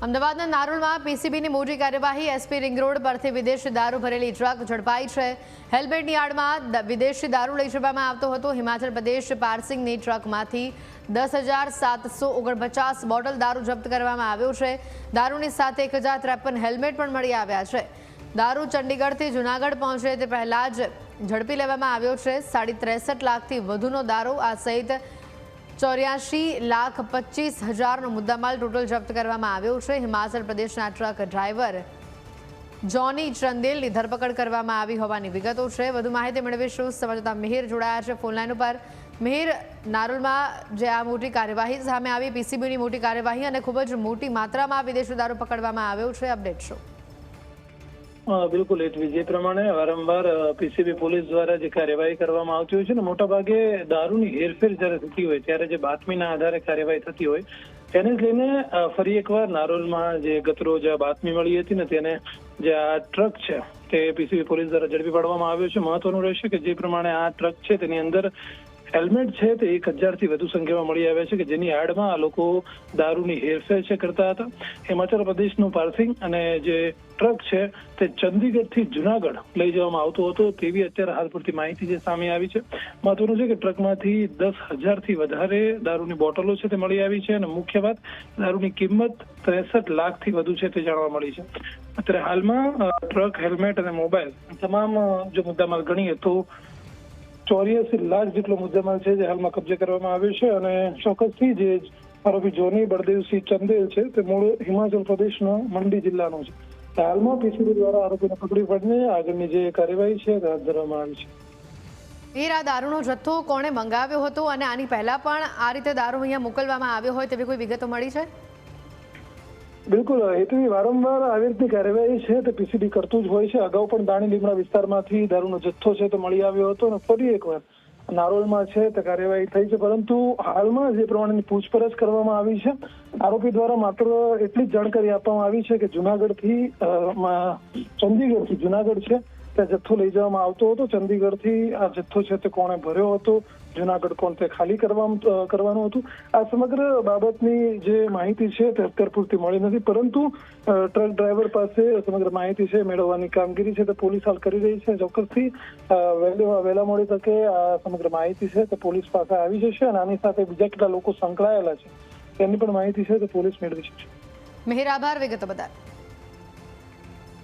અમદાવાદના નારોલમાં પીસીબીની મોટી કાર્યવાહી। એસપી રિંગ રોડ પરથી વિદેશી દારૂ ભરેલી ટ્રક ઝડપાઈ છે। હેલ્મેટની આડમાં વિદેશી દારૂ લઈ જવામાં આવતો હતો। હિમાચલ પ્રદેશ પાર્સિંગની ટ્રકમાંથી 10,749 બોટલ દારૂ જપ્ત કરવામાં આવ્યો છે। દારૂની સાથે 1,053 હેલ્મેટ પણ મળી આવ્યા છે। દારૂ ચંડીગઢથી જૂનાગઢ પહોંચે તે પહેલા જ ઝડપી લેવામાં આવ્યો છે। 63.5 લાખથી વધુનો દારૂ આ સહિત 84,25,000નો મુદ્દામાલ ટોટલ જપ્ત કરવામાં આવ્યો છે। હિમાચલ પ્રદેશના ટ્રક ડ્રાઈવર જોની ચંદેલની ધરપકડ કરવામાં આવી હોવાની વિગતો છે। વધુ માહિતી મેળવીશું। સંવાદદાતા મિહિર જોડાયા છે ફોનલાઈન ઉપર। મિહિર, નારોલમાં જે આ મોટી કાર્યવાહી સામે આવી, પીસીબીની મોટી કાર્યવાહી અને ખૂબ જ મોટી માત્રામાં વિદેશી દારૂ પકડવામાં આવ્યો છે, અપડેટ શું? બિલકુલ જે પ્રમાણે વારંવાર પીસીબી પોલીસ દ્વારા જે કાર્યવાહી કરવામાં આવતી હોય છે ને, મોટાભાગે દારૂની હેરફેર જ્યારે થતી હોય ત્યારે જે બાતમીના આધારે કાર્યવાહી થતી હોય તેને જ લઈને ફરી એકવાર નારોલમાં જે ગતરોજ બાતમી મળી હતી ને તેને જે આ ટ્રક છે તે પીસીબી પોલીસ દ્વારા ઝડપી પાડવામાં આવ્યો છે। મહત્વનું રહેશે કે જે પ્રમાણે આ ટ્રક છે તેની અંદર હેલ્મેટ છે તે 1,000થી વધુ સંખ્યામાં મળી આવ્યા છે કે જેની આડમાં આ લોકો દારૂની હેરફેર છે કરતા હતા। હિમાચલ પ્રદેશનું પાર્સિંગ અને જે ટ્રક છે તે ચંદીગઢથી જૂનાગઢ લઈ જવામાં આવતો હતો તેવી અત્યારે હાલ પૂરતી માહિતી જે સામે આવી છે। મહત્વનું છે કે ટ્રકમાંથી 10,000થી વધારે દારૂની બોટલો છે તે મળી આવી છે અને મુખ્ય વાત દારૂની કિંમત 63 લાખથી વધુ છે તે જાણવા મળી છે। અત્યારે હાલમાં ટ્રક, હેલ્મેટ અને મોબાઈલ તમામ જો મુદ્દામાલ ગણીએ તો 84 લાખ જેટલો મુદ્દામાલ છે જે હાલમાં કબજે કરવામાં આવ્યો છે અને ચોક્કસથી જે આરોપી જોની બળદેવસિંહ ચંદેલ છે તે મૂળ હિમાચલ પ્રદેશનો મંડી જિલ્લાનો છે। હાલમાં પીસીબી દ્વારા આરોપીને પકડી પાડીને આગળની જે કાર્યવાહી છે તે હાથ ધરવામાં આવી છે। મિહિર, આ દારૂનો જથ્થો કોણે મંગાવ્યો હતો અને આની પહેલા પણ આ રીતે દારૂ અહીંયા મોકલવામાં આવ્યો હોય તેવી કોઈ વિગતો મળી છે? બિલકુલ, હેતુવી વારંવાર આવી રીતની કાર્યવાહી છે તે પીસીબી કરતું જ હોય છે। અગાઉ પણ દાણી લીમડા વિસ્તારમાંથી દારૂનો જથ્થો છે તે મળી આવ્યો હતો અને ફરી એકવાર નારોલમાં છે તે કાર્યવાહી થઈ છે, પરંતુ હાલમાં જે પ્રમાણેની પૂછપરછ કરવામાં આવી છે આરોપી દ્વારા માત્ર એટલી જ જાણકારી આપવામાં આવી છે કે ચંદીગઢથી જૂનાગઢ છે ત્યાં જથ્થો લઈ જવામાં આવતો હતો। ચંદીગઢથી આ જથ્થો છે તે કોણે ભર્યો હતો, જૂનાગઢ કોણ તે ખાલી કરવાનું હતું, આ સમગ્ર બાબતની જે માહિતી છે તે અત્યાર પૂરતી મળી નથી, પરંતુ ટ્રક ડ્રાઈવર પાસે સમગ્ર માહિતી છે મેળવવાની કામગીરી છે તે પોલીસ હાલ કરી રહી છે। ચોક્કસથી વહેલા મોડી તકે આ સમગ્ર માહિતી છે તે પોલીસ પાસે આવી જશે અને આની સાથે બીજા કેટલા લોકો સંકળાયેલા છે તેની પણ માહિતી છે તે પોલીસ મેળવી શકશે। મિહિર, આભાર વિગતો બદલ।